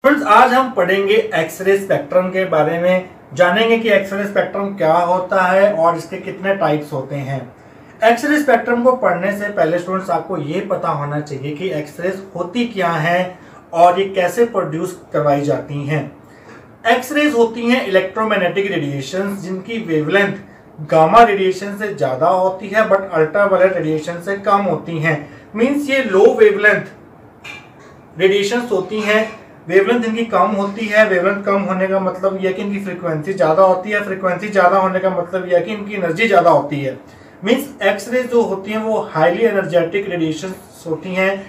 Friends, आज हम पढ़ेंगे एक्सरे स्पेक्ट्रम के बारे में। जानेंगे कि एक्सरे स्पेक्ट्रम क्या होता है और इसके कितने टाइप्स होते हैं। एक्सरे स्पेक्ट्रम को पढ़ने से पहले स्टूडेंट्स आपको ये पता होना चाहिए कि एक्सरे होती क्या है और ये कैसे प्रोड्यूस करवाई जाती हैं। एक्सरेज होती हैं इलेक्ट्रोमैग्नेटिक रेडिएशन जिनकी वेवलेंथ गामा रेडिएशन से ज़्यादा होती है बट अल्ट्रावायलेट रेडिएशन से कम होती हैं। मीन्स ये लो वेवलेंथ रेडिएशन होती हैं। वेवलेंथ इनकी कम होती है। वेवलेंथ कम होने का मतलब यह कि इनकी फ्रीक्वेंसी ज़्यादा होती है। फ्रीक्वेंसी ज़्यादा होने का मतलब यह कि इनकी एनर्जी ज़्यादा होती है। मीन्स एक्सरे जो होती हैं वो हाईली एनर्जेटिक रेडिएशन होती हैं,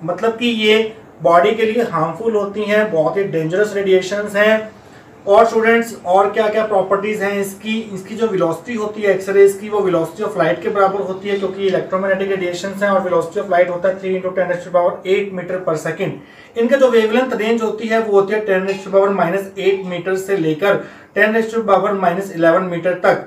मतलब कि ये बॉडी के लिए हार्मफुल होती हैं, बहुत ही डेंजरस रेडिएशंस हैं। और स्टूडेंट्स और क्या क्या प्रॉपर्टीज हैं इसकी जो वेलोसिटी होती है एक्सरेज की, वो वेलोसिटी ऑफ लाइट के बराबर होती है क्योंकि इलेक्ट्रोमैग्नेटिक रेडिएशंस हैं और वेलोसिटी ऑफ लाइट होता है 3 × 10⁻⁸ मीटर पर सेकंड। इनका जो वेवलेंथ रेंज होती है वो होती है 10⁻⁻⁸ मीटर से लेकर 10⁻⁻11 मीटर तक।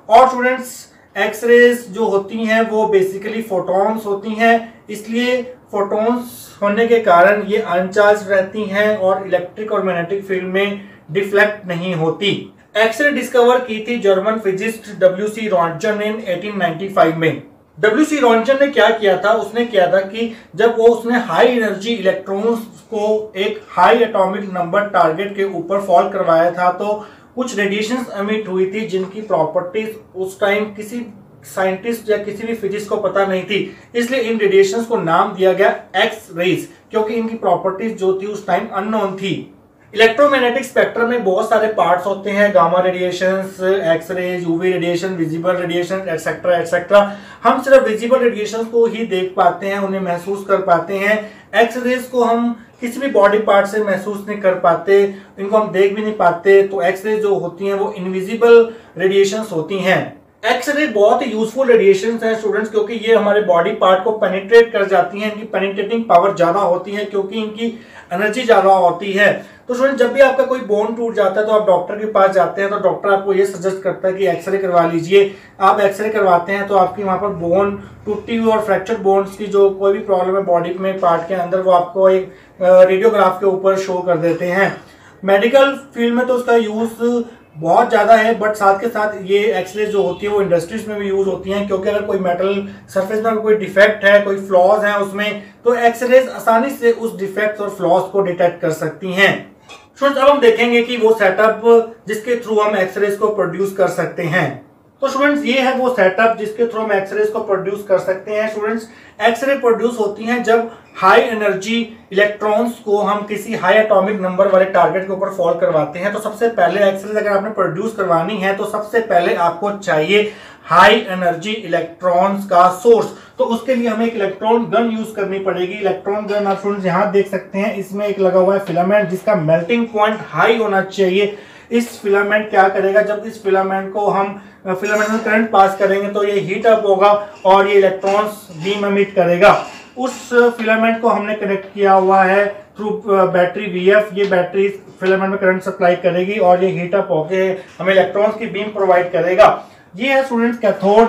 और स्टूडेंट्स एक्सरेज जो होती हैं वो बेसिकली फोटॉन्स होती हैं, इसलिए फोटॉन्स होने के कारण ये अनचार्ज रहती हैं और इलेक्ट्रिक और मैग्नेटिक फील्ड में डिफ्लेक्ट नहीं होती। एक्सरे डिस्कवर की थी जर्मन फिजिस्ट WC रॉन्टजन ने 1895 में। WC रॉन्टजन ने क्या किया था, उसने किया था कि जब उसने हाई एनर्जी इलेक्ट्रॉन्स को एक हाई एटॉमिक नंबर टारगेट के ऊपर फॉल करवाया था तो कुछ रेडिएशंस एमिट हुई थी जिनकी प्रॉपर्टीज उस टाइम किसी साइंटिस्ट या किसी भी फिजिक्स को पता नहीं थी। इसलिए इन रेडिएशंस को नाम दिया गया एक्स रेज, क्योंकि इनकी प्रॉपर्टीज जो थी उस टाइम अननोन थी। इलेक्ट्रोमैग्नेटिक स्पेक्ट्रम में बहुत सारे पार्ट्स होते हैं, gamma radiations, X rays, UV radiation, visible radiation, etcetera etcetera. हम सिर्फ विजिबल रेडिएशंस को ही देख पाते हैं, उन्हें महसूस कर पाते हैं। एक्स रेज को हम किसी भी बॉडी पार्ट से महसूस नहीं कर पाते, इनको हम देख भी नहीं पाते। तो एक्स रेज जो होती हैं वो इनविजिबल रेडिएशंस होती हैं। एक्सरे बहुत ही यूजफुल रेडिएशंस हैं स्टूडेंट्स, क्योंकि ये हमारे बॉडी पार्ट को पेनिट्रेट कर जाती हैं। इनकी पेनिट्रेटिंग पावर ज्यादा होती है क्योंकि इनकी एनर्जी ज्यादा होती है। तो स्टूडेंट जब भी आपका कोई बोन टूट जाता है तो आप डॉक्टर के पास जाते हैं तो डॉक्टर आपको ये सजेस्ट करता है कि एक्सरे करवा लीजिए। आप एक्सरे करवाते हैं तो आपकी वहां पर बोन टूटी हुई और फ्रैक्चर बोन्स की जो कोई भी प्रॉब्लम है बॉडी में पार्ट के अंदर, वो आपको एक रेडियोग्राफ के ऊपर शो कर देते हैं। मेडिकल फील्ड में तो उसका यूज बहुत ज्यादा है, बट साथ के साथ ये एक्सरे जो होती है वो इंडस्ट्रीज में भी यूज होती हैं, क्योंकि अगर कोई मेटल सरफेस में कोई डिफेक्ट है, कोई फ्लॉज है उसमें, तो एक्सरेज आसानी से उस डिफेक्ट्स और फ्लॉज को डिटेक्ट कर सकती हैं। स्टूडेंट्स अब हम देखेंगे कि वो सेटअप जिसके थ्रू हम एक्सरेज को प्रोड्यूस कर सकते हैं। तो स्टूडेंट्स ये है वो सेटअप जिसके थ्रू हम एक्सरेज को प्रोड्यूस कर सकते हैं। स्टूडेंट्स एक्सरे प्रोड्यूस होती हैं जब हाई एनर्जी इलेक्ट्रॉन्स को हम किसी हाई एटॉमिक नंबर वाले टारगेट के ऊपर फॉल करवाते हैं। तो सबसे पहले एक्सरेज अगर आपने प्रोड्यूस करवानी है तो सबसे पहले आपको चाहिए हाई एनर्जी इलेक्ट्रॉन्स का सोर्स। तो उसके लिए हमें एक इलेक्ट्रॉन गन यूज करनी पड़ेगी। इलेक्ट्रॉन गन आप स्टूडेंट्स यहाँ देख सकते हैं, इसमें एक लगा हुआ है फिलामेंट जिसका मेल्टिंग पॉइंट हाई होना चाहिए। इस फिलामेंट क्या करेगा, जब इस फिलामेंट को हम फिलामेंट में करंट पास करेंगे तो ये हीट अप होगा और ये इलेक्ट्रॉन्स बीम एमिट करेगा। उस फिलामेंट को हमने कनेक्ट किया हुआ है थ्रू बैटरी VF। ये बैटरी फिलामेंट में करंट सप्लाई करेगी और ये हीट अप होके हमें इलेक्ट्रॉन्स की बीम प्रोवाइड करेगा। ये है स्टूडेंट्स कैथोड,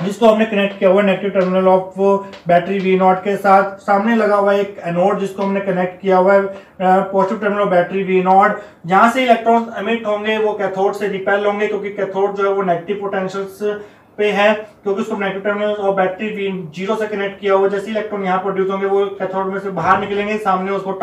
जिसको हमने कनेक्ट किया हुआ है negative terminal of battery V0 के साथ। सामने लगा हुआ है एक एनोड जिसको हमने कनेक्ट किया हुआ है positive terminal of battery V0। जहां से इलेक्ट्रॉन्स एमिट होंगे वो कैथोड से रिपेल होंगे, क्योंकि कैथोड जो है वो नेगेटिव पोटेंशियल्स पे है, क्योंकि उसको नेगेटिव टर्मिनल और बैटरी V0 से कनेक्ट किया हुआ। जैसे इलेक्ट्रॉन यहाँ प्रोड्यूस होंगे वो कैथोड में से बाहर निकलेंगे, सामने उसको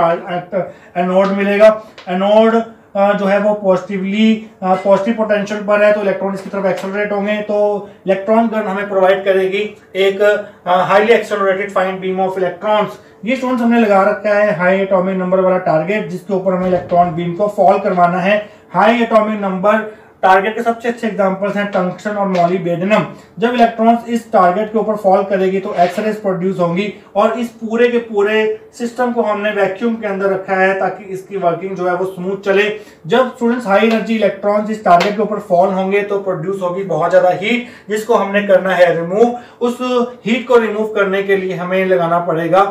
एनोड मिलेगा। एनोड जो है वो पॉजिटिव पोटेंशियल पर है तो इलेक्ट्रॉन इसकी तरफ एक्सेलरेट होंगे। तो इलेक्ट्रॉन गन हमें प्रोवाइड करेगी एक highly accelerated fine beam of electrons. ये स्टूडेंट्स हमने लगा रखा है हाई एटॉमिक नंबर वाला टारगेट जिसके ऊपर हमें इलेक्ट्रॉन बीम को फॉल करवाना है। हाई एटॉमिक नंबर टारगेट के सबसे अच्छे एग्जांपल्स हैं टंगस्टन और मॉलिब्डेनम। जब इलेक्ट्रॉन्स इस टारगेट के ऊपर फॉल करेगी तो एक्सरेज प्रोड्यूस होंगी और इस पूरे के पूरे सिस्टम को हमने वैक्यूम के अंदर रखा है ताकि इसकी वर्किंग जो है वो स्मूथ चले। जब स्टूडेंट्स हाई एनर्जी इलेक्ट्रॉन्स इस टारगेट के ऊपर फॉल होंगे तो प्रोड्यूस होगी बहुत ज्यादा हीट, जिसको हमने करना है रिमूव। उस हीट को रिमूव करने के लिए हमें लगाना पड़ेगा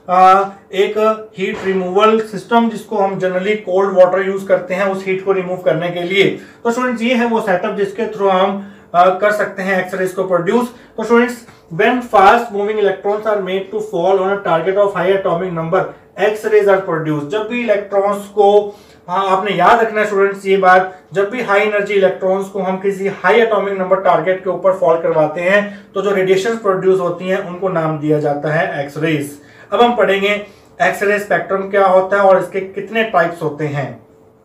एक हीट रिमूवल सिस्टम, जिसको हम जनरली कोल्ड वाटर यूज करते हैं उस हीट को रिमूव करने के लिए। तो स्टूडेंट्स ये है वो सेटअप जिसके थ्रू हम कर सकते हैं एक्सरेज को प्रोड्यूस। तो students when fast moving electrons are made to fall on a target of high atomic number, X rays are produce. जब भी इलेक्ट्रॉन्स को, हाँ आपने याद रखना है स्टूडेंट्स ये बात, जब भी हाई एनर्जी इलेक्ट्रॉन्स को हम किसी हाई एटॉमिक नंबर टारगेट के ऊपर फॉल करवाते हैं तो जो रेडिएशन प्रोड्यूस होती हैं उनको नाम दिया जाता है एक्स रेज। अब हम पढ़ेंगे एक्स रे स्पेक्ट्रम क्या होता है और इसके कितने टाइप्स होते हैं।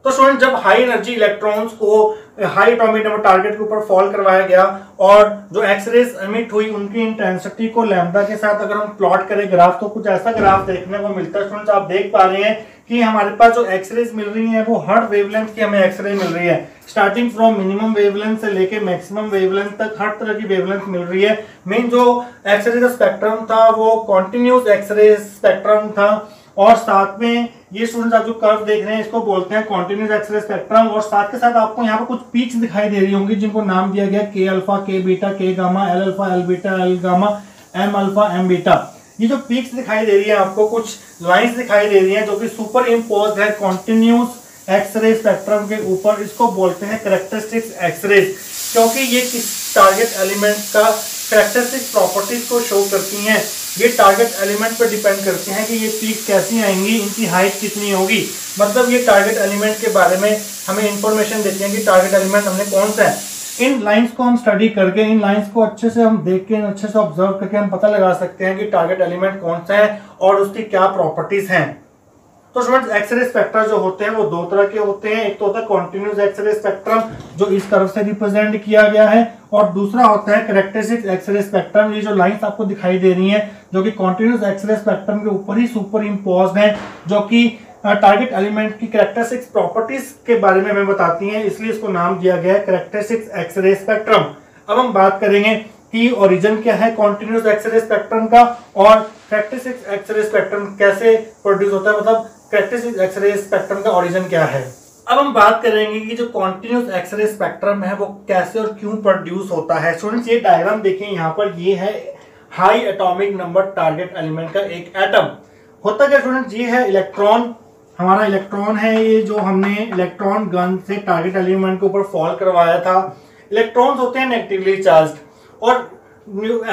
तो स्टूडेंट जब हाई एनर्जी इलेक्ट्रॉन्स को हाई एटॉमिक नंबर टारगेट के ऊपर फॉल करवाया गया और जो एक्सरेज एमिट हुई उनकी इंटेंसिटी को लैम्बडा के साथ अगर हम प्लॉट करें ग्राफ, तो कुछ ऐसा ग्राफ देखने को मिलता है। स्टूडेंट्स आप देख पा रहे हैं कि हमारे पास जो एक्सरेज मिल रही है वो हर वेवलेंथ की हमें एक्सरे मिल रही है, स्टार्टिंग फ्रॉम मिनिमम वेवलेंथ से लेके मैक्सिमम वेवलेंथ तक हर तरह की वेवलेंथ मिल रही है। मेन जो एक्सरे का स्पेक्ट्रम था वो कॉन्टिन्यूस एक्सरे स्पेक्ट्रम था और साथ में ये स्टूडेंट्स आप जो कर्व देख रहे हैं इसको बोलते हैं कॉन्टिन्यूस एक्सरे स्पेक्ट्रम। और साथ के साथ आपको यहाँ पर कुछ पीक्स दिखाई दे रही होंगी जिनको नाम दिया गया के alpha, K beta, K gamma, L alpha, L beta, L gamma, M alpha, M beta. ये जो पीक्स दिखाई दे रही है आपको, कुछ लाइंस दिखाई दे रही हैं जो कि सुपर इम्पोज्ड है कॉन्टिन्यूस एक्सरे स्पेक्ट्रम के ऊपर, इसको बोलते हैं कैरेक्टरिस्टिक्स एक्सरे, क्योंकि ये किस टारगेट एलिमेंट का कैरेक्टरिस्टिक प्रॉपर्टीज को शो करती हैं। ये टारगेट एलिमेंट पर डिपेंड करते हैं कि ये पीक कैसी आएंगी, इनकी हाइट कितनी होगी। मतलब ये टारगेट एलिमेंट के बारे में हमें इंफॉर्मेशन देते हैं कि टारगेट एलिमेंट हमने कौन सा है। इन लाइंस को हम स्टडी करके, इन लाइंस को अच्छे से हम देख के, अच्छे से ऑब्जर्व करके हम पता लगा सकते हैं कि टारगेट एलिमेंट कौन सा है और उसकी क्या प्रॉपर्टीज हैं। तो स्टूडेंट्स एक्सरे स्पेक्ट्रा जो होते हैं वो दो तरह के होते हैं। एक तो होता है कॉन्टिन्यूस एक्सरे स्पेक्ट्रम जो इस कर्व से रिप्रेजेंट किया गया है, और दूसरा होता है कैरेक्टरिस्टिक एक्सरे स्पेक्ट्रम। ये जो लाइंस आपको दिखाई दे रही हैं जो कि कॉन्टिन्यूस एक्सरे स्पेक्ट्रम के ऊपर ही सुपर इम्पोज्ड है, जो कि टारगेट एलिमेंट की कैरेक्टरिस्टिक्स प्रॉपर्टीज के बारे में हमें बताती हैं, इसलिए इसको नाम दिया गया है कैरेक्टरिस्टिक्स एक्सरे स्पेक्ट्रम। अब हम बात करेंगे कि ओरिजिन क्या है कॉन्टिन्यूस एक्सरे स्पेक्ट्रम का और कैरेक्टरिस्टिक्स एक्सरे स्पेक्ट्रम कैसे प्रोड्यूस होता है, मतलब कैरेक्टरिस्टिक्स एक्सरे स्पेक्ट्रम का ओरिजिन क्या है। अब हम बात करेंगे कि जो कॉन्टिन्यूस एक्सरे स्पेक्ट्रम है वो कैसे और क्यों प्रोड्यूस होता है। स्टूडेंट्स ये डायग्राम देखें, यहाँ पर ये है high atomic number target element का एक एटम। होता क्या स्टूडेंट्स, ये है इलेक्ट्रॉन, हमारा इलेक्ट्रॉन है ये जो हमने इलेक्ट्रॉन गन से टारगेट एलिमेंट के ऊपर फॉल करवाया था। इलेक्ट्रॉन्स होते हैं नेगेटिवली चार्ज और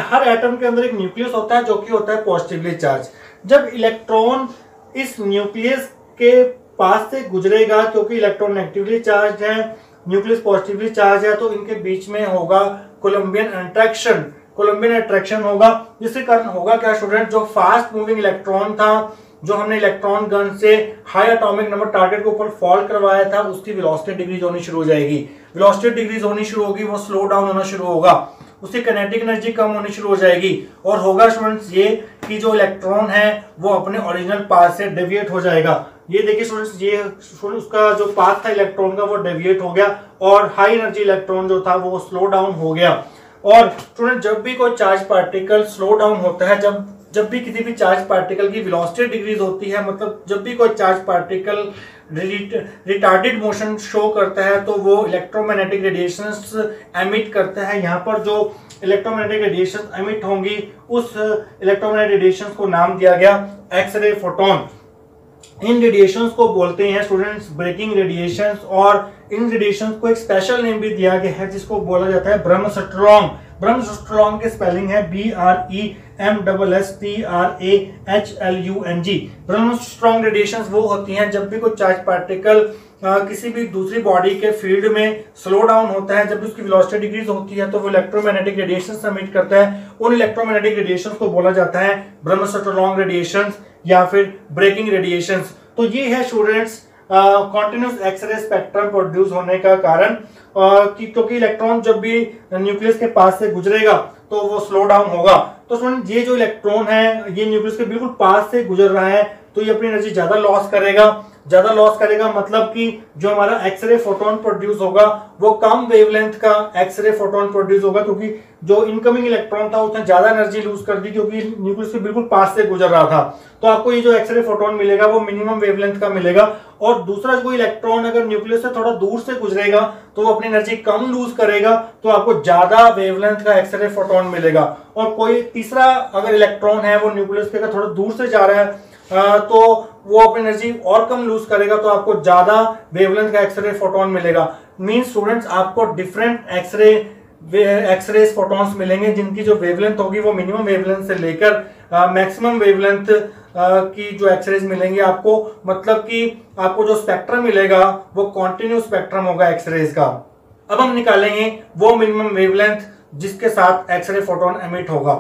हर एटम के अंदर एक न्यूक्लियस होता है जो कि होता है पॉजिटिवली चार्ज। जब इलेक्ट्रॉन इस न्यूक्लियस के पास से गुजरेगा, क्योंकि इलेक्ट्रॉन नेगेटिवली चार्ज है, न्यूक्लियस पॉजिटिवली चार्ज है, तो इनके बीच में होगा कोलम्बियन अट्रैक्शन। कोलम्बियन अट्रैक्शन होगा जिसके कारण होगा क्या स्टूडेंट, जो फास्ट मूविंग इलेक्ट्रॉन था, जो हमने इलेक्ट्रॉन गन से हाई एटॉमिक नंबर टारगेट के ऊपर फॉल करवाया था, उसकी वेलोसिटी डिक्रीज होनी शुरू हो जाएगी। वेलोसिटी डिक्रीज होनी शुरू होगी, वो स्लो डाउन होना शुरू होगा, उसकी काइनेटिक एनर्जी कम होनी शुरू हो जाएगी और होगा स्टूडेंट्स ये कि जो इलेक्ट्रॉन है वो अपने ओरिजिनल पाथ से डेविएट हो जाएगा। ये देखिए स्टूडेंट्स, ये उसका जो पाथ था इलेक्ट्रॉन का वो डेविएट हो गया और हाई एनर्जी इलेक्ट्रॉन जो था वो स्लो डाउन हो गया। और स्टूडेंट जब भी कोई चार्ज पार्टिकल स्लो डाउन होता है, जब भी किसी भी चार्ज पार्टिकल की वेलोसिटी डिक्रीज होती है, मतलब जब भी कोई charge particle retarded motion show करता है तो वो इलेक्ट्रोमैग्नेटिक रेडिएशंस एमिट करता है। यहाँ पर जो इलेक्ट्रोमैग्नेटिक रेडिएशंस एमिट होंगी उस इलेक्ट्रोमैग्नेटिक रेडिएशंस को नाम दिया गया एक्सरे फोटोन। इन रेडिएशंस को बोलते हैं स्टूडेंट्स ब्रेकिंग रेडिएशंस, और इन रेडिएशंस को एक स्पेशल नेम भी दिया गया है जिसको बोला जाता है ब्रह्मस्ट्रॉन्ग। ब्रह्मस्ट्रॉन्ग के स्पेलिंग है BREMSSTRAHLUNG। ब्रह्मस्ट्रॉन्ग रेडिएशंस वो होती हैं जब भी कोई चार्ज पार्टिकल किसी भी दूसरी बॉडी के फील्ड में स्लो डाउन होता है, जब भी उसकी वेलोसिटी डिक्रीज होती है तो वो इलेक्ट्रोमैग्नेटिक रेडिएशंस एमिट करता है। उन इलेक्ट्रोमैग्नेटिक रेडिएशंस को बोला जाता है ब्रह्मस्ट्रॉन्ग रेडिएशंस या फिर ब्रेकिंग रेडिएशंस। तो ये है students continuous X ray spectrum produce होने का कारण, क्योंकि इलेक्ट्रॉन जब भी न्यूक्लियस के पास से गुजरेगा तो वो स्लो डाउन होगा। तो स्टूडेंट ये जो इलेक्ट्रॉन है ये न्यूक्लियस के बिल्कुल पास से गुजर रहा है तो ये अपनी एनर्जी ज्यादा लॉस करेगा, मतलब कि जो हमारा एक्सरे फोटोन प्रोड्यूस होगा वो कम वेवलेंथ का एक्सरे फोटोन प्रोड्यूस होगा, क्योंकि जो इनकमिंग इलेक्ट्रॉन था उसने ज्यादा एनर्जी लूज कर दी क्योंकि न्यूक्लियस के बिल्कुल पास से गुजर रहा था। तो आपको ये जो एक्सरे फोटोन मिलेगा वो मिनिमम वेवलेंथ का मिलेगा। और दूसरा कोई इलेक्ट्रॉन अगर न्यूक्लियस से थोड़ा दूर से गुजरेगा तो वो अपनी एनर्जी कम लूज करेगा, तो आपको ज्यादा वेवलेंथ का एक्सरे फोटोन मिलेगा। और कोई तीसरा अगर इलेक्ट्रॉन है वो न्यूक्लियस के थोड़ा दूर से जा रहा है तो वो अपनी एनर्जी और कम लूज करेगा, तो आपको ज्यादा वेवलेंथ का एक्सरे फोटोन मिलेगा। मीन स्टूडेंट्स आपको डिफरेंट एक्सरे फोटॉन्स मिलेंगे जिनकी जो वेवलेंथ होगी वो मिनिमम वेवलेंथ से लेकर मैक्सिमम वेवलेंथ की जो एक्सरेज मिलेंगी आपको, मतलब कि आपको जो स्पेक्ट्रम मिलेगा वो कॉन्टिन्यूस स्पेक्ट्रम होगा एक्सरेज का। अब हम निकालेंगे वो मिनिमम वेवलेंथ जिसके साथ एक्सरे फोटोन एमिट होगा।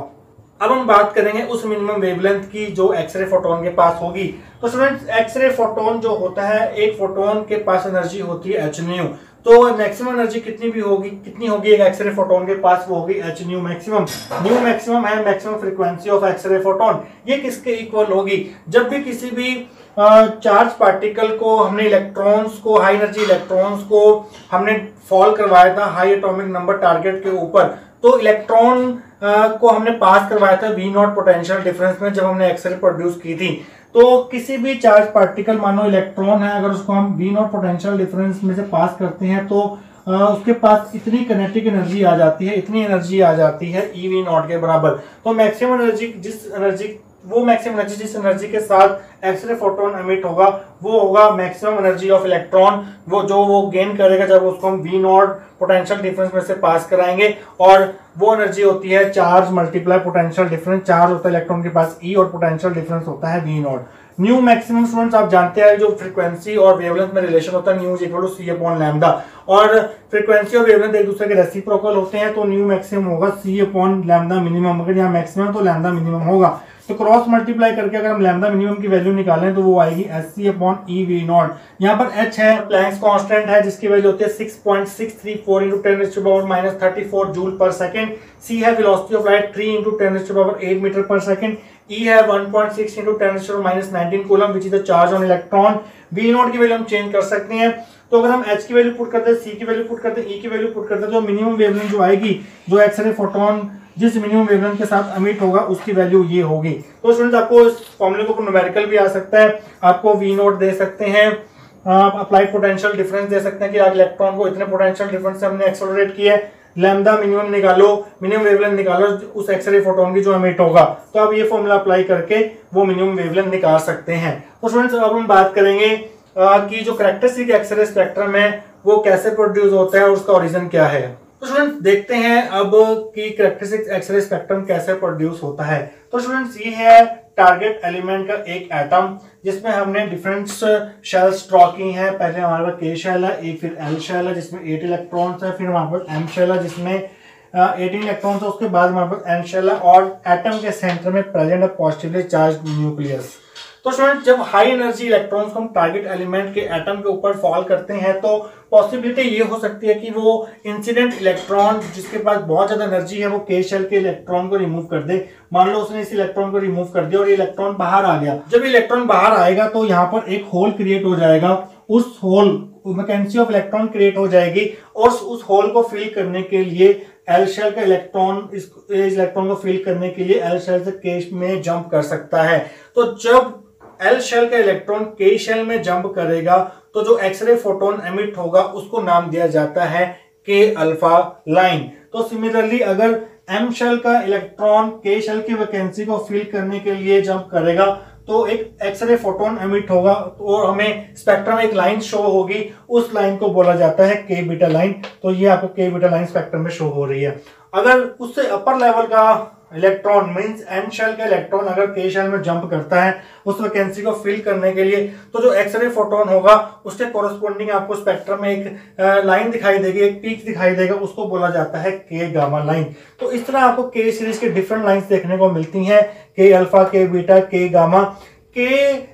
अब हम बात करेंगे उस मिनिमम वेवलेंथ की जो एक्सरे फोटोन के पास होगी। तो स्टूडेंट्स, एक्सरे फोटोन जो होता है, एक फोटोन के पास एनर्जी होती है h न्यू। तो मैक्सिमम एनर्जी कितनी होगी एक एक्सरे फोटोन के पास, वो होगी h nu maximum. Nu maximum है maximum frequency of x-ray photon. ये किसके इक्वल होगी? जब भी किसी भी चार्ज पार्टिकल को हमने इलेक्ट्रॉन्स को, हाई एनर्जी इलेक्ट्रॉन्स को हमने फॉल करवाया था हाई एटॉमिक नंबर टारगेट के ऊपर, तो इलेक्ट्रॉन को हमने पास करवाया था V0 पोटेंशियल डिफरेंस में जब हमने एक्सरे प्रोड्यूस की थी। तो किसी भी चार्ज पार्टिकल, मानो इलेक्ट्रॉन है, अगर उसको हम V0 पोटेंशियल डिफरेंस में से पास करते हैं तो उसके पास इतनी काइनेटिक एनर्जी आ जाती है, इतनी एनर्जी आ जाती है eV0 के बराबर। तो मैक्सिमम एनर्जी जिस एनर्जी के साथ एक्सरे फोटोन एमिट होगा वो होगा मैक्सिमम एनर्जी ऑफ इलेक्ट्रॉन, वो गेन करेगा जब उसको हम V0 पोटेंशियल डिफरेंस में से पास कराएंगे। और वो एनर्जी होती है charge multiply potential difference. Charge होता है इलेक्ट्रॉन के पास E और पोटेंशियल डिफरेंस होता है V0। न्यू मैक्सिमम स्टूडेंट्स आप जानते हैं जो फ्रीक्वेंसी और वेवलेंथ में रिलेशन होता है, nu is equal to C upon lambda, और फ्रीक्वेंसी और वेवलेंथ एक दूसरे के रेसिप्रोकल होते हैं, तो न्यू मैक्सिमम होगा C अपॉन लैम्डा मिनिमम। अगर यहाँ मैक्सिमम तो लैम्डा मिनिमम होगा, तो क्रॉस मल्टीप्लाई करके अगर हम लैम्डा मिनिमम की वैल्यू निकालें तो वो आएगी SC अपॉन eV0। यहाँ पर H है प्लैंक्स कांस्टेंट है जिसकी वैल्यू होती है 6.634 × 10⁻⁻34 जूल पर सेकंड। C है वेलोसिटी ऑफ लाइट 3 × 10⁸ मीटर पर सेकंड। E है 1.6 × 10⁻19 coulomb which is the charge on electron. V0 की वैल्यू हम चेंज कर सकते हैं, तो अगर हम H की वैल्यू पुट करते हैं, C की वैल्यू पुट करते हैं, E की वैल्यू पुट करते हैं, तो मिनिमम वेवलेंथ जो आएगी, जो एक्सरे फोटोन जिस मिनिमम वेवलेंथ के साथ एमिट होगा उसकी वैल्यू ये होगी। तो स्टूडेंट्स, आपको इस फॉर्मूले को न्यूमेरिकल भी आ सकता है, आपको V0 दे सकते हैं, आप अप्लाइड पोटेंशियल डिफरेंस दे सकते हैं कि आज इलेक्ट्रॉन को इतने पोटेंशियल डिफरेंस से हमने एक्सेलरेट किया है, लैम्डा मिनिमम निकालो, मिनिमम वेवलेंथ निकालो उस एक्सरे फोटोन की जो एमिट होगा, तो आप ये फॉर्मूला अप्लाई करके वो मिनिमम वेवलेंथ निकाल सकते हैं। तो स्टूडेंट्स, अब हम बात करेंगे कि जो कैरेक्टरिस्टिक एक्सरे स्पेक्ट्रम है वो कैसे प्रोड्यूस होता है और उसका ओरिजिन क्या है। तो स्टूडेंट्स, देखते हैं अब कि कैरेक्टरिस्टिक एक्सरे स्पेक्ट्रम कैसे प्रोड्यूस होता है। तो स्टूडेंट्स, ये है टारगेट एलिमेंट का एक एटम जिसमें हमने डिफरेंट शेल्स ड्रॉ की हैं। पहले हमारे पास K शेल है, एक फिर L शेल है जिसमें 8 इलेक्ट्रॉन्स है, फिर हमारे पास M शेल है जिसमें 18 इलेक्ट्रॉन्स है, उसके बाद हमारे पास N शेल है और एटम के सेंटर में प्रेजेंट है पॉजिटिवली चार्ज न्यूक्लियस। तो स्टूडेंट, जब हाई एनर्जी इलेक्ट्रॉन्स को हम टारगेट एलिमेंट के एटम के ऊपर फॉल करते हैं तो पॉसिबिलिटी ये हो सकती है कि वो इंसिडेंट इलेक्ट्रॉन जिसके पास बहुत ज्यादा एनर्जी है वो K शेल के इलेक्ट्रॉन को रिमूव कर दे। मान लो उसने इस इलेक्ट्रॉन को रिमूव कर दिया और ये इलेक्ट्रॉन बाहर आ गया। जब इलेक्ट्रॉन बाहर आएगा तो यहाँ पर एक होल क्रिएट हो जाएगा, उस hole vacancy of electron create हो जाएगी और उस होल को फिल करने के लिए L शेल का इलेक्ट्रॉन इस इलेक्ट्रॉन को फिल करने के लिए L शेल से K में जंप कर सकता है। तो जब L शेल का इलेक्ट्रॉन K शेल में जंप करेगा तो जो एक्सरे फोटोन एमिट होगा उसको नाम दिया जाता है K अल्फा लाइन। तो सिमिलरली अगर M शेल का इलेक्ट्रॉन K शेल की वैकेंसी को फिल करने के लिए जंप करेगा तो एक एक्सरे फोटोन एमिट होगा और हमें स्पेक्ट्रम में एक लाइन शो होगी, उस लाइन को बोला जाता है K बीटा लाइन। तो ये आपको K बीटा लाइन स्पेक्ट्रम में शो हो रही है। अगर उससे अपर लेवल का इलेक्ट्रॉन मींस N शेल का इलेक्ट्रॉन अगर K शेल में जंप करता है उस वैकेंसी को फिल करने के लिए, तो जो एक्सरे फोटोन होगा उसके कोरस्पोंडिंग आपको स्पेक्ट्रम में एक लाइन दिखाई देगी, एक पीक दिखाई देगा, उसको बोला जाता है K गामा लाइन। तो इस तरह आपको K सीरीज के डिफरेंट लाइंस देखने को मिलती हैं, K alpha, K beta, K gamma. K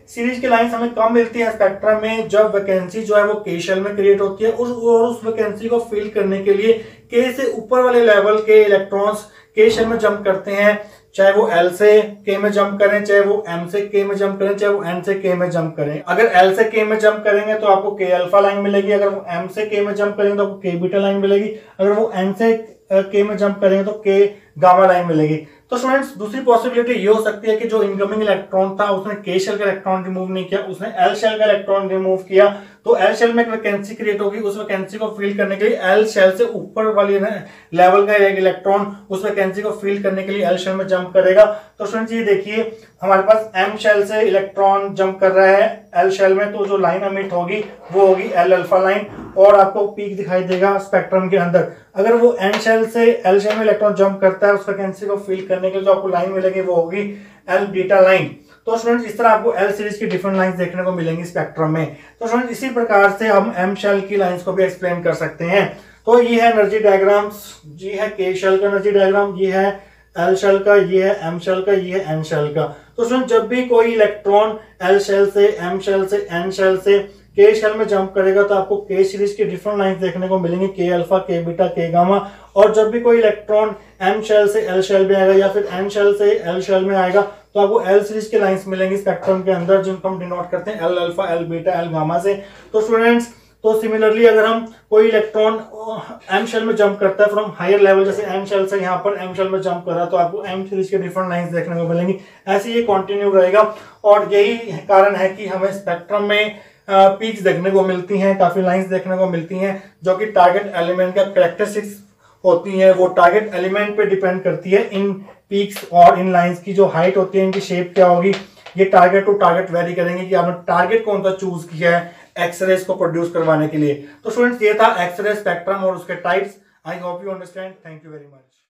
series की लाइंस हमें कम मिलती है स्पेक्ट्रम में जब वैकेंसी जो है वो K शेल में क्रिएट होती है और उस वैकेंसी को फिल करने के लिए K से ऊपर वाले लेवल के इलेक्ट्रॉन्स K शेल में जंप करते हैं, चाहे वो L से K में जंप करें, चाहे वो M से K में जंप करें, चाहे वो N से K में जंप करें। अगर L से K में जंप करेंगे तो आपको K अल्फा लाइन मिलेगी, अगर वो M से K में जंप करेंगे तो आपको K बीटा लाइन मिलेगी, अगर वो N से K में जंप करेंगे तो K गामा लाइन मिलेगी। तो स्टूडेंट्स, दूसरी पॉसिबिलिटी ये हो सकती है कि जो इनकमिंग इलेक्ट्रॉन था उसने K शेल का इलेक्ट्रॉन रिमूव नहीं किया, उसने L शेल का इलेक्ट्रॉन रिमूव किया, तो L शेल में एक वैकेंसी क्रिएट होगी, उस वैकेंसी को फिल करने के लिए L शेल से ऊपर वाली लेवल का एक इलेक्ट्रॉन उस वैकेंसी को फिल करने के लिए L शेल में जंप करेगा। तो स्टूडेंट्स, ये देखिए हमारे पास M शेल से इलेक्ट्रॉन जंप कर रहा है L शेल में, तो जो लाइन एमिट होगी वो होगी L अल्फा लाइन और आपको पीक दिखाई देगा स्पेक्ट्रम के अंदर। अगर वो N शेल से L शेल में इलेक्ट्रॉन जंप करता है उस वैकेंसी को फिल करने के लिए जो आपको लाइन मिलेगी वो होगी L बीटा लाइन। तो स्टूडेंट्स इस तरह आपको एल सीरीज की डिफरेंट लाइंस देखने को मिलेंगी स्पेक्ट्रम में। तो स्टूडेंट्स इसी प्रकार से हम एम शेल की लाइंस को भी एक्सप्लेन कर सकते हैं। तो ये है एनर्जी डायग्राम्स, ये है के शेल का एनर्जी डायग्राम, ये है एल शेल का, ये है एम शेल का, ये है एन शेल का। तो स्टूडेंट जब भी कोई इलेक्ट्रॉन एल शेल से, एम शेल से, एन शेल से के शेल में जंप करेगा तो आपको के सीरीज की डिफरेंट लाइंस देखने को मिलेंगी, के alpha, K beta, K gamma. और जब भी कोई इलेक्ट्रॉन एम शेल से एल शेल में आएगा या फिर एन शेल से एल शेल में आएगा तो आपको एल सीरीज की लाइंस मिलेंगी स्पेक्ट्रम के अंदर, जिनको हम डिनोट करते हैं L alpha, L beta, L gamma से। तो स्टूडेंट्स तो सिमिलरली अगर हम कोई इलेक्ट्रॉन एम शेल में जंप करता है फ्रॉम हायर लेवल, जैसे एन शेल से यहाँ पर एम शेल में जंप कर रहा है तो आपको एम सीरीज के डिफरेंट लाइंस देखने को मिलेंगी। ऐसे ये कंटिन्यू रहेगा और यही कारण है कि हमें स्पेक्ट्रम में पीक्स देखने को मिलती हैं, काफी लाइंस देखने को मिलती हैं जो कि टारगेट एलिमेंट का कैरेक्टरिस्टिक्स होती है, वो टारगेट एलिमेंट पे डिपेंड करती है। इन पीक्स और इन लाइंस की जो हाइट होती है, इनकी शेप क्या होगी, ये टारगेट टू टारगेट वेरी करेंगे कि आपने टारगेट कौन सा चूज किया है एक्सरेज को प्रोड्यूस करवाने के लिए। तो स्टूडेंट्स ये था एक्सरे स्पेक्ट्रम और उसके types. I hope you understand. Thank you very much.